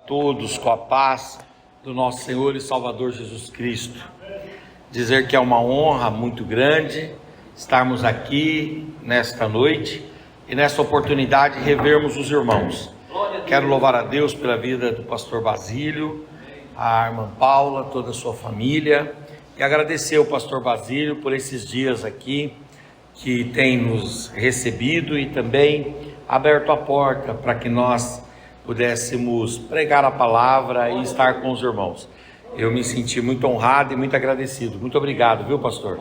Todos com a paz do nosso Senhor e Salvador Jesus Cristo. Dizer que é uma honra muito grande estarmos aqui nesta noite e nessa oportunidade revermos os irmãos. Quero louvar a Deus pela vida do pastor Basílio, a irmã Paula, toda a sua família, e agradecer ao pastor Basílio por esses dias aqui que tem nos recebido e também aberto a porta para que nós pudéssemos pregar a palavra e estar com os irmãos. Eu me senti muito honrado e muito agradecido. Muito obrigado, viu, pastor?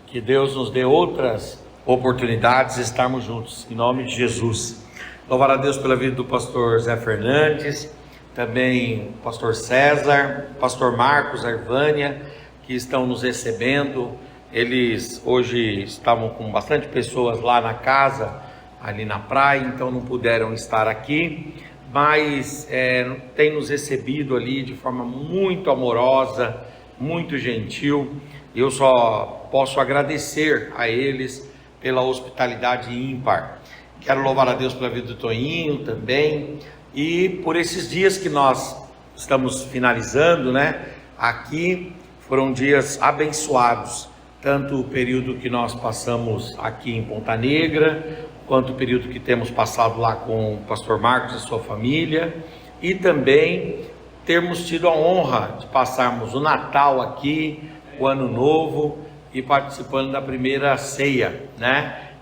Que Deus nos dê outras oportunidades de estarmos juntos, em nome de Jesus. Louvar a Deus pela vida do pastor Zé Fernandes, também o pastor César, pastor Marcos, a Irvânia, que estão nos recebendo. Eles hoje estavam com bastante pessoas lá na casa, ali na praia, então não puderam estar aqui, mas tem nos recebido ali de forma muito amorosa, muito gentil. Eu só posso agradecer a eles pela hospitalidade ímpar. Quero louvar a Deus pela vida do Toninho também, e por esses dias que nós estamos finalizando, aqui foram dias abençoados, tanto o período que nós passamos aqui em Ponta Negra, quanto o período que temos passado lá com o pastor Marcos e sua família, e também termos tido a honra de passarmos o Natal aqui, o Ano Novo, e participando da primeira ceia,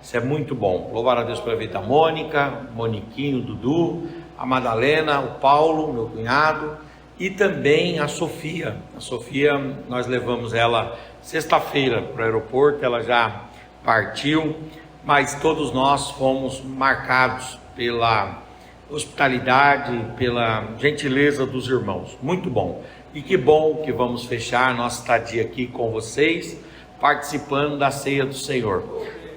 Isso é muito bom. Louvar a Deus pela vida da Mônica, Moniquinho, Dudu, a Madalena, o Paulo, meu cunhado, e também a Sofia. A Sofia, nós levamos ela sexta-feira para o aeroporto, ela já partiu, mas todos nós fomos marcados pela hospitalidade, pela gentileza dos irmãos. Muito bom. E que bom que vamos fechar nossa estadia aqui com vocês, participando da ceia do Senhor.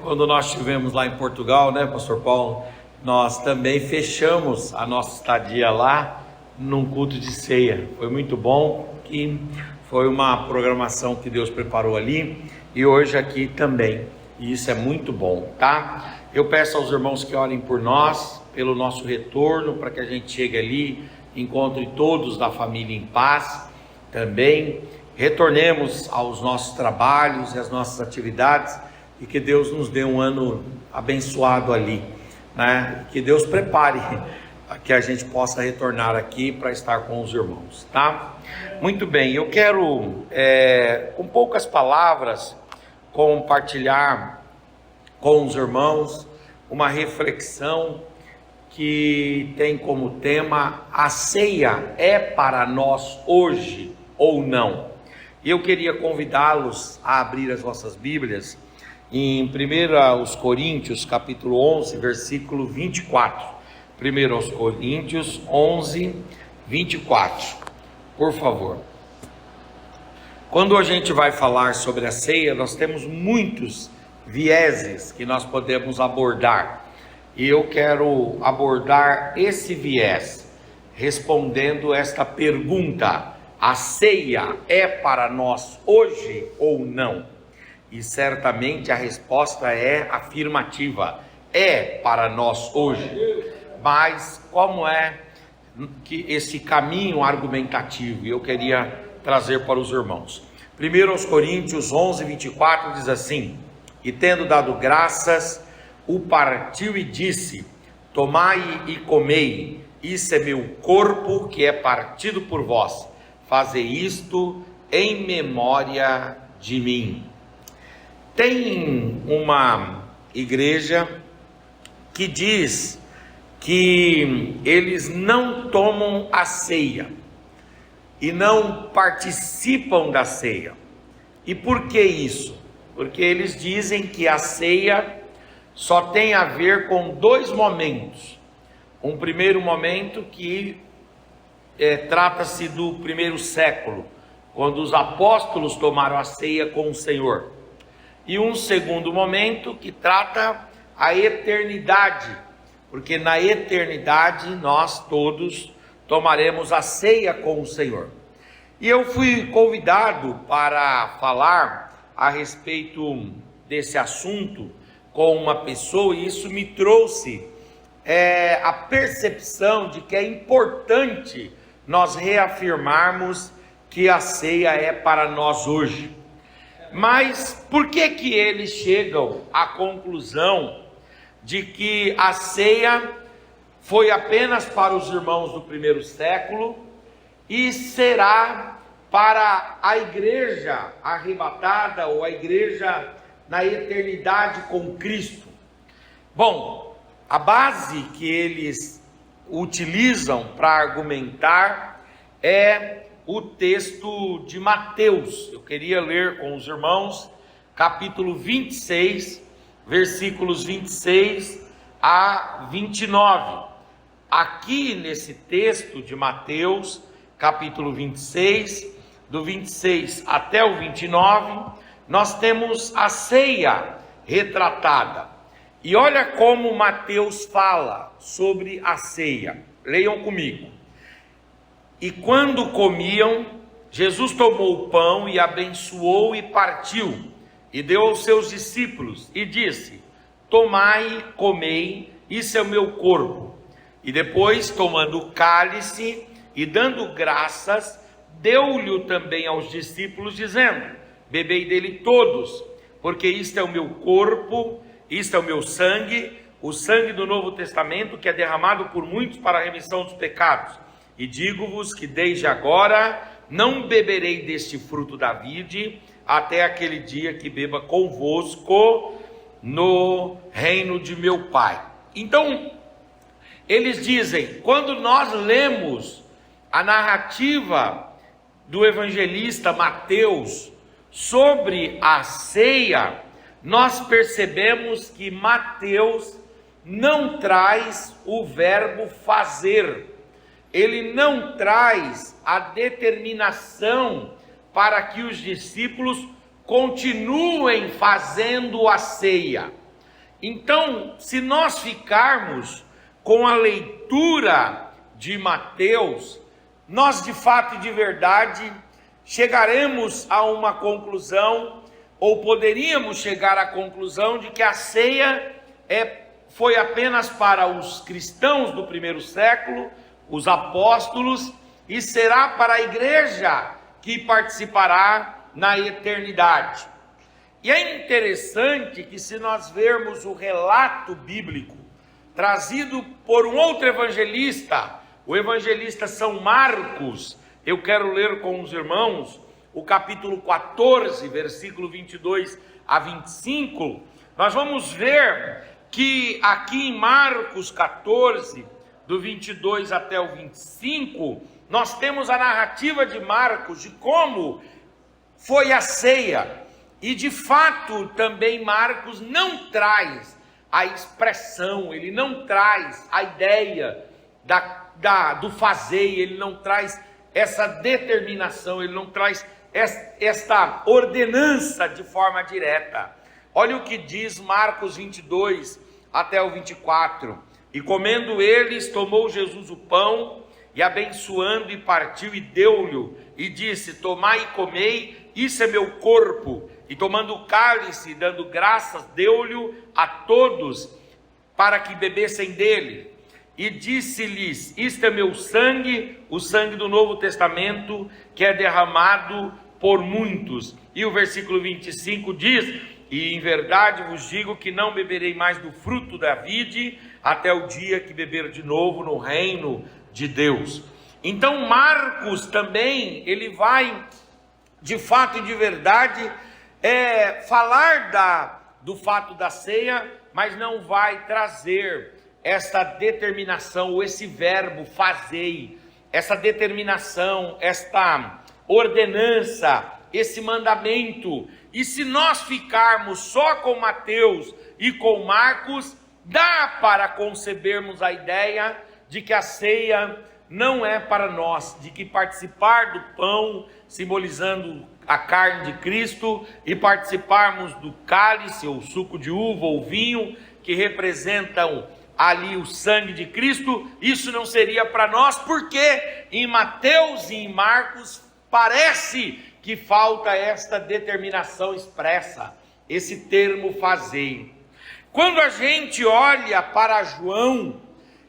Quando nós estivemos lá em Portugal, pastor Paulo, nós também fechamos a nossa estadia lá num culto de ceia. Foi muito bom, e foi uma programação que Deus preparou ali, e hoje aqui também. E isso é muito bom, Eu peço aos irmãos que orem por nós, pelo nosso retorno, para que a gente chegue ali, encontre todos da família em paz, também retornemos aos nossos trabalhos e às nossas atividades, e que Deus nos dê um ano abençoado ali, Que Deus prepare que a gente possa retornar aqui para estar com os irmãos, Muito bem, eu quero, com poucas palavras, compartilhar com os irmãos uma reflexão que tem como tema: a ceia é para nós hoje ou não? E eu queria convidá-los a abrir as vossas Bíblias em 1 Coríntios capítulo 11, versículo 24. 1 Coríntios 11, 24, por favor. Quando a gente vai falar sobre a ceia, nós temos muitos vieses que nós podemos abordar, e eu quero abordar esse viés, respondendo esta pergunta: a ceia é para nós hoje ou não? E certamente a resposta é afirmativa, é para nós hoje. Mas como é que esse caminho argumentativo eu queria trazer para os irmãos? 1 Coríntios 11, 24 diz assim: e tendo dado graças, o partiu e disse: tomai e comei, isso é meu corpo que é partido por vós, fazei isto em memória de mim. Tem uma igreja que diz que eles não tomam a ceia e não participam da ceia. E por que isso? Porque eles dizem que a ceia só tem a ver com dois momentos. Um primeiro momento que trata-se do primeiro século, quando os apóstolos tomaram a ceia com o Senhor. E um segundo momento que trata a eternidade, porque na eternidade nós todos tomaremos a ceia com o Senhor. E eu fui convidado para falar a respeito desse assunto com uma pessoa, e isso me trouxe a percepção de que é importante nós reafirmarmos que a ceia é para nós hoje. Mas por que eles chegam à conclusão de que a ceia foi apenas para os irmãos do primeiro século e será para a igreja arrebatada ou a igreja na eternidade com Cristo? Bom, a base que eles utilizam para argumentar é o texto de Mateus. Eu queria ler com os irmãos capítulo 26, versículos 26 a 29. Aqui nesse texto de Mateus, capítulo 26, do 26 até o 29, nós temos a ceia retratada. E olha como Mateus fala sobre a ceia. Leiam comigo. E quando comiam, Jesus tomou o pão e abençoou e partiu, e deu aos seus discípulos, e disse: tomai, comei, isso é o meu corpo. E depois, tomando o cálice e dando graças, deu-lhe também aos discípulos, dizendo: bebei dele todos, porque isto é o meu corpo, isto é o meu sangue, o sangue do Novo Testamento, que é derramado por muitos para a remissão dos pecados. E digo-vos que desde agora não beberei deste fruto da vide, até aquele dia que beba convosco no reino de meu Pai. Então, eles dizem, quando nós lemos a narrativa do evangelista Mateus sobre a ceia, nós percebemos que Mateus não traz o verbo fazer, ele não traz a determinação para que os discípulos continuem fazendo a ceia. Então, se nós ficarmos com a leitura de Mateus, nós de fato e de verdade chegaremos a uma conclusão, ou poderíamos chegar à conclusão de que a ceia foi apenas para os cristãos do primeiro século, os apóstolos, e será para a igreja que participará na eternidade. E é interessante que, se nós vermos o relato bíblico trazido por um outro evangelista, o evangelista São Marcos, eu quero ler com os irmãos o capítulo 14, versículo 22 a 25, nós vamos ver que aqui em Marcos 14, do 22 até o 25, nós temos a narrativa de Marcos de como foi a ceia. E de fato também Marcos não traz a expressão, ele não traz a ideia do fazer, ele não traz essa determinação, ele não traz esta ordenança de forma direta. Olha o que diz Marcos 22 até o 24. E comendo eles, tomou Jesus o pão, e abençoando e partiu e deu-lhe, e disse: tomai e comei, isso é meu corpo. E tomando o cálice, dando graças, deu-lhe a todos, para que bebessem dele. E disse-lhes: isto é meu sangue, o sangue do Novo Testamento, que é derramado por muitos. E o versículo 25 diz: e em verdade vos digo que não beberei mais do fruto da vide, até o dia que beber de novo no reino de Deus. Então Marcos também, ele vai, de fato e de verdade, falar do fato da ceia, mas não vai trazer esta determinação, ou esse verbo fazei, essa determinação, esta ordenança, esse mandamento. E se nós ficarmos só com Mateus e com Marcos, dá para concebermos a ideia de que a ceia não é para nós, de que participar do pão, simbolizando a carne de Cristo, e participarmos do cálice, ou suco de uva, ou vinho, que representam ali o sangue de Cristo, isso não seria para nós, porque em Mateus e em Marcos parece que falta esta determinação expressa, esse termo fazei. Quando a gente olha para João,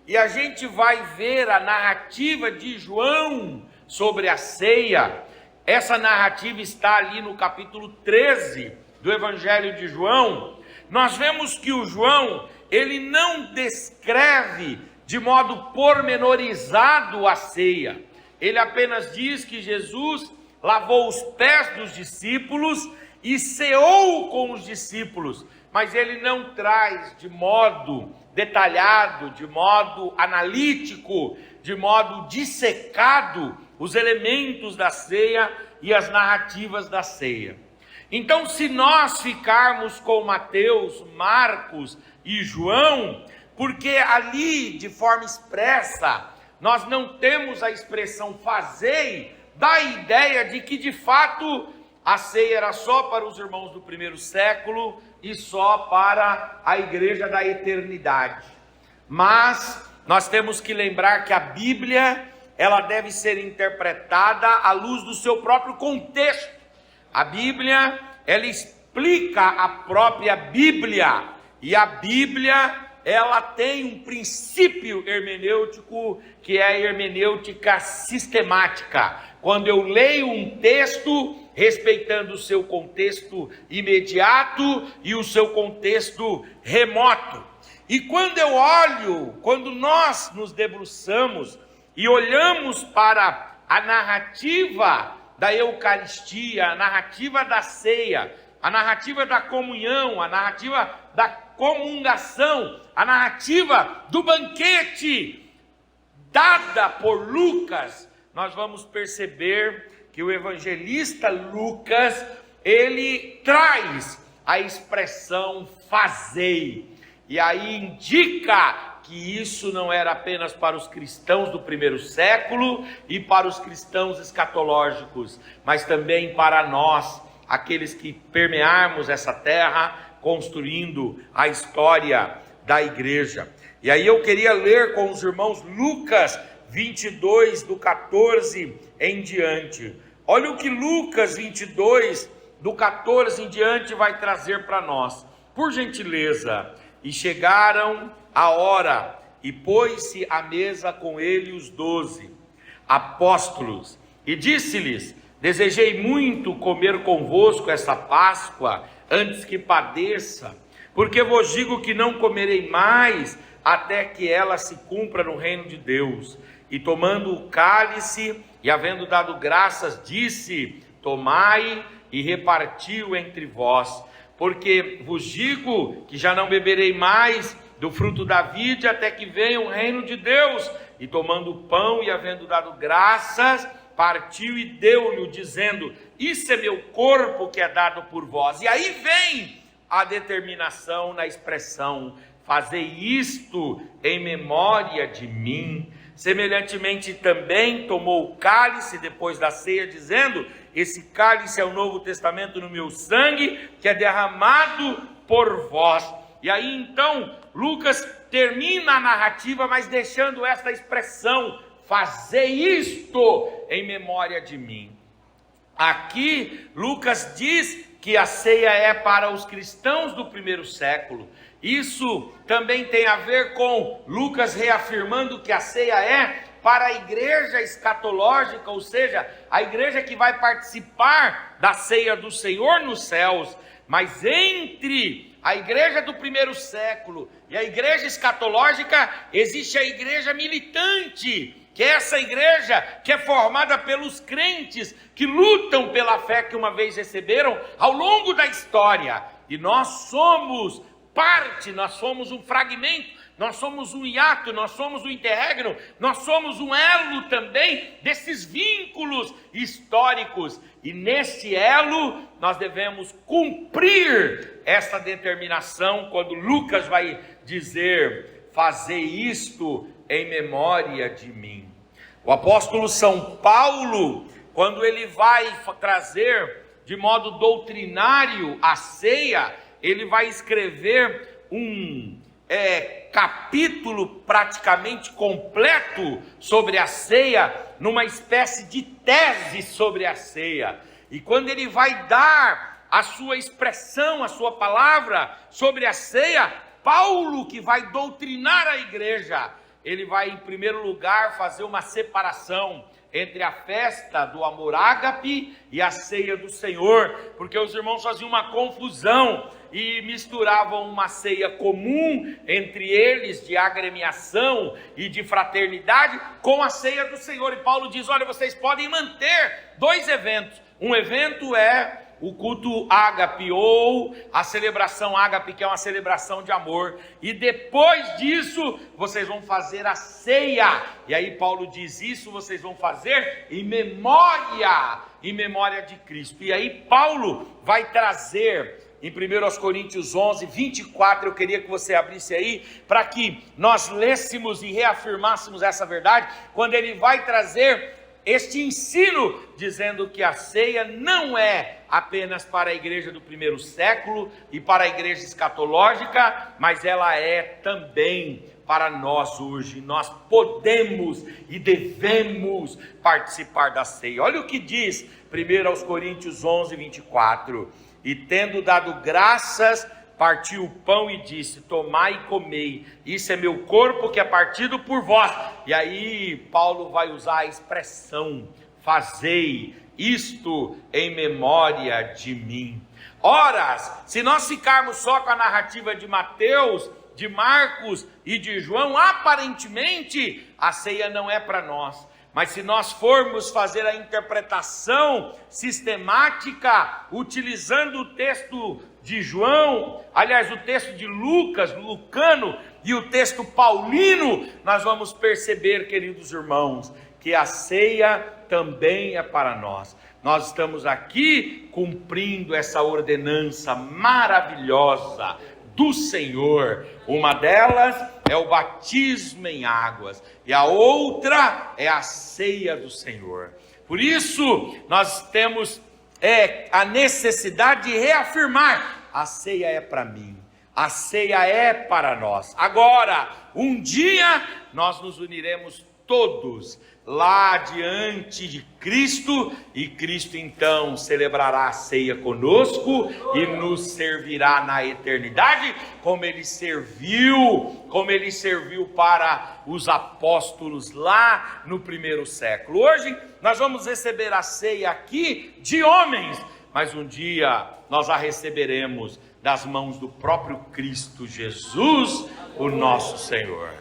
e a gente vai ver a narrativa de João sobre a ceia, essa narrativa está ali no capítulo 13 do Evangelho de João. Nós vemos que o João, ele não descreve de modo pormenorizado a ceia. Ele apenas diz que Jesus lavou os pés dos discípulos e ceou com os discípulos, mas ele não traz de modo detalhado, de modo analítico, de modo dissecado os elementos da ceia e as narrativas da ceia. Então, se nós ficarmos com Mateus, Marcos e João, porque ali de forma expressa nós não temos a expressão fazei, dá a ideia de que de fato a ceia era só para os irmãos do primeiro século e só para a igreja da eternidade. Mas nós temos que lembrar que a Bíblia, ela deve ser interpretada à luz do seu próprio contexto. A Bíblia, ela explica a própria Bíblia, e a Bíblia, ela tem um princípio hermenêutico, que é a hermenêutica sistemática. Quando eu leio um texto, respeitando o seu contexto imediato e o seu contexto remoto. E quando nós nos debruçamos e olhamos para a narrativa da Eucaristia, a narrativa da ceia, a narrativa da comunhão, a narrativa da comungação, a narrativa do banquete dada por Lucas, nós vamos perceber que o evangelista Lucas, ele traz a expressão fazei, e aí indica que isso não era apenas para os cristãos do primeiro século e para os cristãos escatológicos, mas também para nós, aqueles que permearmos essa terra, construindo a história da igreja. E aí eu queria ler com os irmãos Lucas 22, do 14 em diante. Olha o que Lucas 22, do 14 em diante vai trazer para nós. Por gentileza, e chegaram a hora, e pôs-se à mesa com ele os 12 apóstolos, e disse-lhes: desejei muito comer convosco esta Páscoa, antes que padeça, porque vos digo que não comerei mais, até que ela se cumpra no reino de Deus. E tomando o cálice, e havendo dado graças, disse: tomai e repartiu entre vós, porque vos digo que já não beberei mais do fruto da vide, até que venha o reino de Deus. E tomando o pão, e havendo dado graças, partiu e deu-lhe, dizendo: isso é meu corpo que é dado por vós. E aí vem a determinação na expressão: fazei isto em memória de mim. Semelhantemente também tomou o cálice depois da ceia, dizendo: esse cálice é o Novo Testamento no meu sangue, que é derramado por vós. E aí então Lucas termina a narrativa, mas deixando esta expressão: fazei isto em memória de mim. Aqui Lucas diz que a ceia é para os cristãos do primeiro século. Isso também tem a ver com Lucas reafirmando que a ceia é para a igreja escatológica, ou seja, a igreja que vai participar da ceia do Senhor nos céus. Mas entre a igreja do primeiro século e a igreja escatológica existe a igreja militante, que é essa igreja que é formada pelos crentes que lutam pela fé que uma vez receberam ao longo da história. E nós somos parte, nós somos um fragmento, nós somos um hiato, nós somos um interregno, nós somos um elo também desses vínculos históricos. E nesse elo nós devemos cumprir essa determinação quando Lucas vai dizer: fazei isto em memória de mim. O apóstolo São Paulo, quando ele vai trazer de modo doutrinário a ceia, ele vai escrever um capítulo praticamente completo sobre a ceia, numa espécie de tese sobre a ceia. E quando ele vai dar a sua expressão, a sua palavra sobre a ceia, Paulo, que vai doutrinar a igreja, ele vai em primeiro lugar fazer uma separação entre a festa do amor ágape e a ceia do Senhor, porque os irmãos faziam uma confusão e misturavam uma ceia comum entre eles, de agremiação e de fraternidade, com a ceia do Senhor. E Paulo diz: olha, vocês podem manter dois eventos. Um evento é o culto ágape, ou a celebração ágape, que é uma celebração de amor, e depois disso vocês vão fazer a ceia. E aí Paulo diz: isso vocês vão fazer em memória de Cristo. E aí Paulo vai trazer em 1 Coríntios 11, 24, eu queria que você abrisse aí, para que nós lêssemos e reafirmássemos essa verdade, quando ele vai trazer este ensino, dizendo que a ceia não é apenas para a igreja do primeiro século e para a igreja escatológica, mas ela é também para nós hoje. Nós podemos e devemos participar da ceia. Olha o que diz 1 Coríntios 11, 24: e tendo dado graças, partiu o pão e disse: tomai e comei, isso é meu corpo que é partido por vós. E aí Paulo vai usar a expressão: fazei isto em memória de mim. Ora, se nós ficarmos só com a narrativa de Mateus, de Marcos e de João, aparentemente a ceia não é para nós. Mas se nós formos fazer a interpretação sistemática, utilizando o texto de João, aliás, o texto de Lucas, Lucano, e o texto paulino, nós vamos perceber, queridos irmãos, que a ceia também é para nós. Nós estamos aqui cumprindo essa ordenança maravilhosa do Senhor. Uma delas é o batismo em águas, e a outra é a ceia do Senhor. Por isso, nós temos a necessidade de reafirmar: a ceia é para mim, a ceia é para nós. Agora, um dia, nós nos uniremos todos lá diante de Cristo, e Cristo então celebrará a ceia conosco e nos servirá na eternidade, como ele serviu para os apóstolos lá no primeiro século. Hoje nós vamos receber a ceia aqui de homens, mas um dia nós a receberemos das mãos do próprio Cristo Jesus, o nosso Senhor.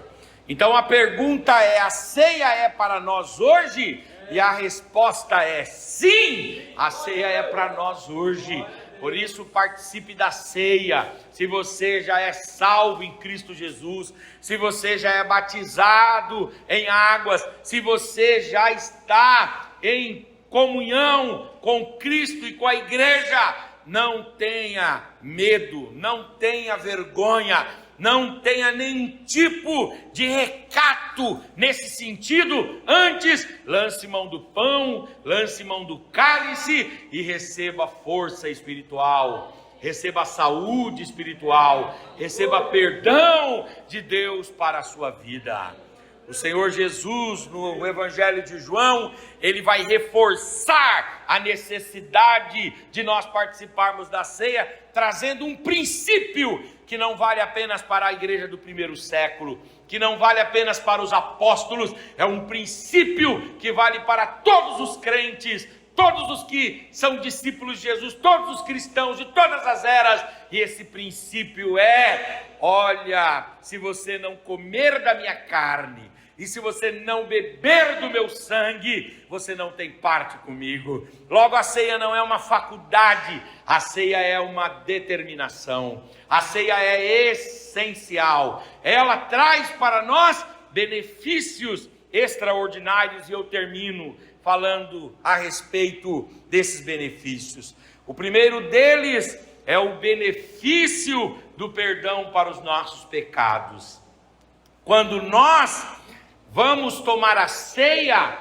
Então a pergunta é: a ceia é para nós hoje? E a resposta é sim, a ceia é para nós hoje. Por isso, participe da ceia. Se você já é salvo em Cristo Jesus, se você já é batizado em águas, se você já está em comunhão com Cristo e com a igreja, não tenha medo, não tenha vergonha, não tenha nenhum tipo de recato nesse sentido. Antes, lance mão do pão, lance mão do cálice e receba força espiritual, receba saúde espiritual, receba perdão de Deus para a sua vida. O Senhor Jesus, no Evangelho de João, ele vai reforçar a necessidade de nós participarmos da ceia, trazendo um princípio que não vale apenas para a igreja do primeiro século, que não vale apenas para os apóstolos, é um princípio que vale para todos os crentes, todos os que são discípulos de Jesus, todos os cristãos de todas as eras. E esse princípio é: olha, se você não comer da minha carne, e se você não beber do meu sangue, você não tem parte comigo. Logo, a ceia não é uma faculdade, a ceia é uma determinação, a ceia é essencial, ela traz para nós benefícios extraordinários, e eu termino falando a respeito desses benefícios. O primeiro deles é o benefício do perdão para os nossos pecados. Quando nós vamos tomar a ceia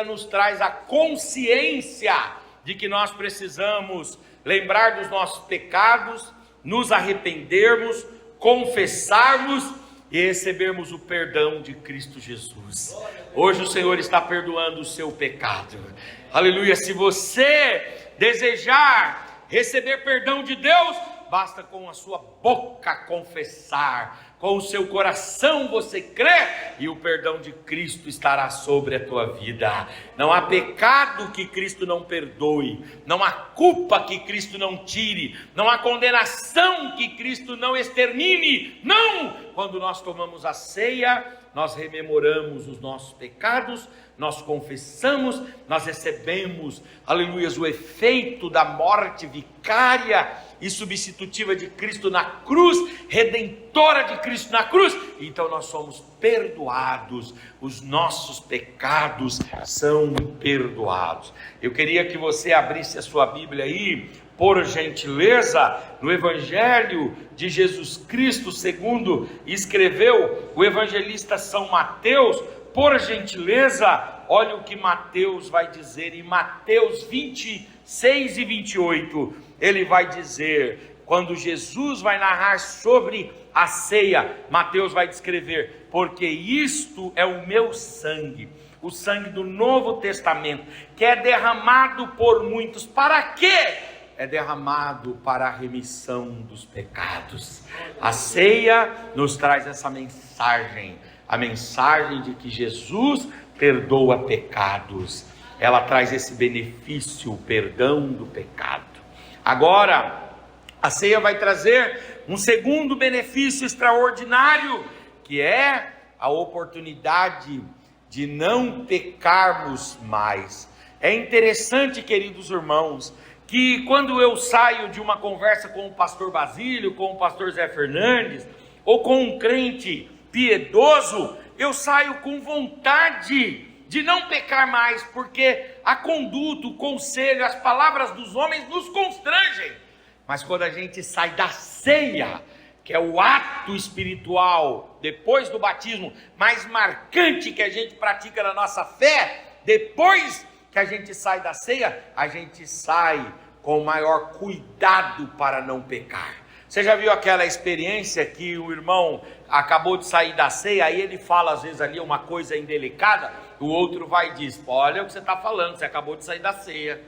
nos traz a consciência de que nós precisamos lembrar dos nossos pecados, nos arrependermos, confessarmos e recebermos o perdão de Cristo Jesus. Hoje o Senhor está perdoando o seu pecado. Aleluia. Se você desejar receber perdão de Deus, basta com a sua boca confessar, com o seu coração você crê, e o perdão de Cristo estará sobre a tua vida. Não há pecado que Cristo não perdoe, não há culpa que Cristo não tire, não há condenação que Cristo não extermine. Não! Quando nós tomamos a ceia, nós rememoramos os nossos pecados, nós confessamos, nós recebemos, aleluia, o efeito da morte vicária e substitutiva de Cristo na cruz, redentora de Cristo na cruz. Então nós somos perdoados, os nossos pecados são perdoados. Eu queria que você abrisse a sua Bíblia aí, por gentileza, no Evangelho de Jesus Cristo, segundo escreveu o evangelista São Mateus. Por gentileza, olha o que Mateus vai dizer em Mateus 26 e 28. Ele vai dizer, quando Jesus vai narrar sobre a ceia, Mateus vai descrever: porque isto é o meu sangue, o sangue do Novo Testamento, que é derramado por muitos. Para quê? É derramado para a remissão dos pecados. A ceia nos traz essa mensagem, a mensagem de que Jesus perdoa pecados. Ela traz esse benefício, o perdão do pecado. Agora, a ceia vai trazer um segundo benefício extraordinário, que é a oportunidade de não pecarmos mais. É interessante, queridos irmãos, que quando eu saio de uma conversa com o pastor Basílio, com o pastor Zé Fernandes, ou com um crente piedoso, eu saio com vontade de não pecar mais, porque a conduta, o conselho, as palavras dos homens nos constrangem. Mas quando a gente sai da ceia, que é o ato espiritual, depois do batismo, mais marcante que a gente pratica na nossa fé, depois que a gente sai da ceia, a gente sai com maior cuidado para não pecar. Você já viu aquela experiência que o irmão acabou de sair da ceia, aí ele fala às vezes ali uma coisa indelicada, o outro vai e diz: olha o que você está falando, você acabou de sair da ceia.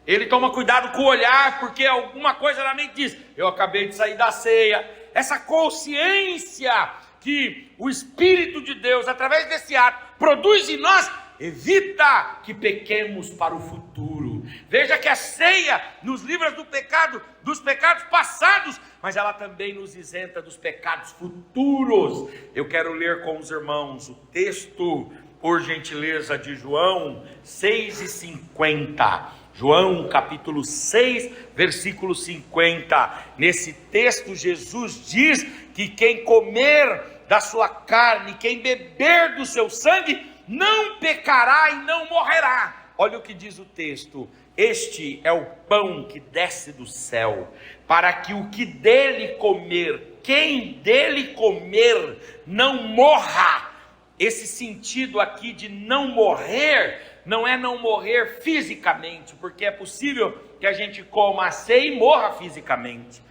Ele toma cuidado com o olhar, porque alguma coisa na mente diz: eu acabei de sair da ceia. Essa consciência que o Espírito de Deus, através desse ato, produz em nós, evita que pequemos para o futuro. Veja que a ceia nos livra do pecado, dos pecados passados, mas ela também nos isenta dos pecados futuros. Eu quero ler com os irmãos o texto, por gentileza, de João 6,50. João capítulo 6, versículo 50. Nesse texto Jesus diz que quem comer da sua carne, quem beber do seu sangue, não pecará e não morrerá. Olha o que diz o texto: este é o pão que desce do céu, para que o que dele comer, quem dele comer, não morra. Esse sentido aqui de não morrer, não é não morrer fisicamente, porque é possível que a gente coma a ceia e morra fisicamente.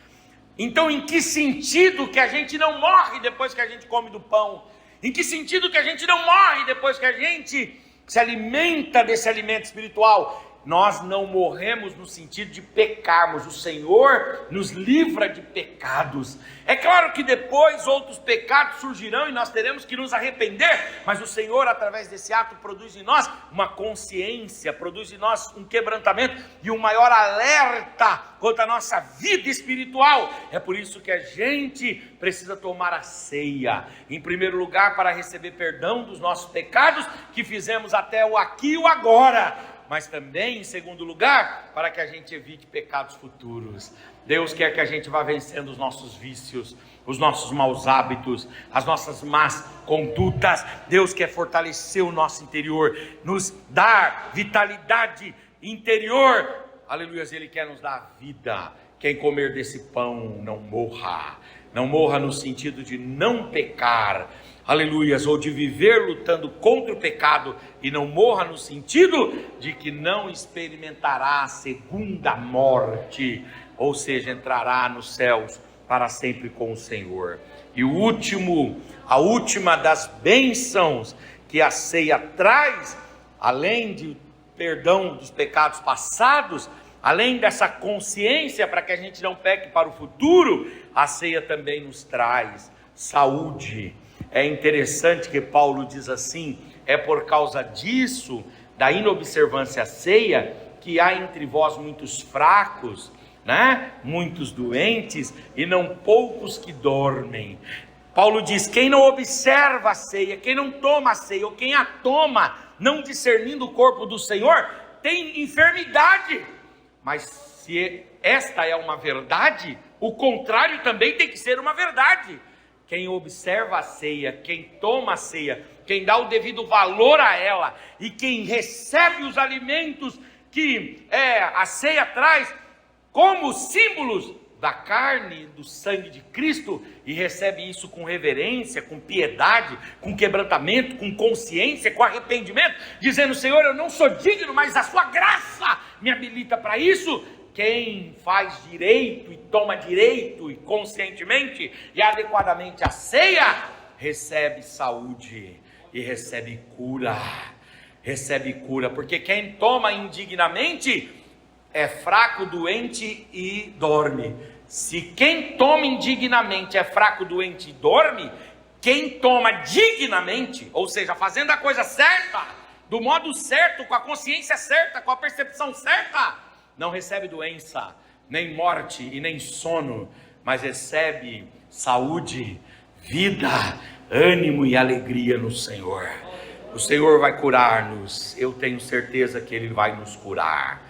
Então, em que sentido que a gente não morre depois que a gente come do pão? Em que sentido que a gente não morre depois que a gente se alimenta desse alimento espiritual? Nós não morremos no sentido de pecarmos. O Senhor nos livra de pecados. É claro que depois outros pecados surgirão e nós teremos que nos arrepender, mas o Senhor, através desse ato, produz em nós uma consciência, produz em nós um quebrantamento e um maior alerta quanto à nossa vida espiritual. É por isso que a gente precisa tomar a ceia, em primeiro lugar para receber perdão dos nossos pecados que fizemos até o aqui e o agora, mas também, em segundo lugar, para que a gente evite pecados futuros. Deus quer que a gente vá vencendo os nossos vícios, os nossos maus hábitos, as nossas más condutas. Deus quer fortalecer o nosso interior, nos dar vitalidade interior. Aleluia, Ele quer nos dar vida. Quem comer desse pão não morra. Não morra no sentido de não pecar, aleluias, ou de viver lutando contra o pecado, e não morra no sentido de que não experimentará a segunda morte, ou seja, entrará nos céus para sempre com o Senhor. E a última das bênçãos que a ceia traz, além de perdão dos pecados passados, além dessa consciência para que a gente não peque para o futuro, a ceia também nos traz saúde. É interessante que Paulo diz assim: é por causa disso, da inobservância à ceia, que há entre vós muitos fracos, muitos doentes e não poucos que dormem. Paulo diz: quem não observa a ceia, quem não toma a ceia, ou quem a toma, não discernindo o corpo do Senhor, tem enfermidade. Mas se esta é uma verdade, o contrário também tem que ser uma verdade. Quem observa a ceia, quem toma a ceia, quem dá o devido valor a ela, e quem recebe os alimentos que a ceia traz, como símbolos da carne, do sangue de Cristo, e recebe isso com reverência, com piedade, com quebrantamento, com consciência, com arrependimento, dizendo: Senhor, eu não sou digno, mas a sua graça me habilita para isso. Quem faz direito e toma direito e conscientemente e adequadamente a ceia, recebe saúde e recebe cura, porque quem toma indignamente é fraco, doente e dorme. Se quem toma indignamente é fraco, doente e dorme, quem toma dignamente, ou seja, fazendo a coisa certa, do modo certo, com a consciência certa, com a percepção certa, não recebe doença, nem morte e nem sono, mas recebe saúde, vida, ânimo e alegria no Senhor. O Senhor vai curar-nos, eu tenho certeza que Ele vai nos curar.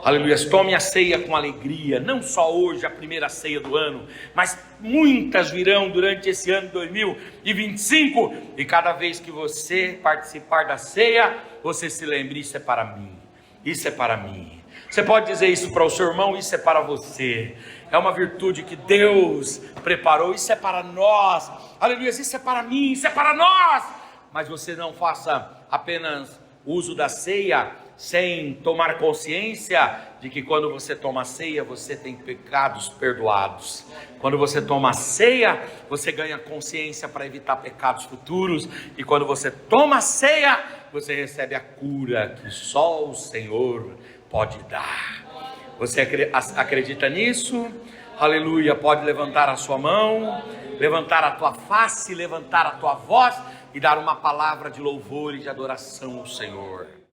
Aleluia. Tome a ceia com alegria, não só hoje, a primeira ceia do ano, mas muitas virão durante esse ano 2025, e cada vez que você participar da ceia, você se lembre: isso é para mim, isso é para mim. Você pode dizer isso para o seu irmão: isso é para você, é uma virtude que Deus preparou, isso é para nós, aleluia, isso é para mim, isso é para nós. Mas você não faça apenas uso da ceia sem tomar consciência de que quando você toma a ceia, você tem pecados perdoados. Quando você toma a ceia, você ganha consciência para evitar pecados futuros. E quando você toma a ceia, você recebe a cura que só o Senhor pode dar. Você acredita nisso? Aleluia. Pode levantar a sua mão, levantar a tua face, levantar a tua voz e dar uma palavra de louvor e de adoração ao Senhor.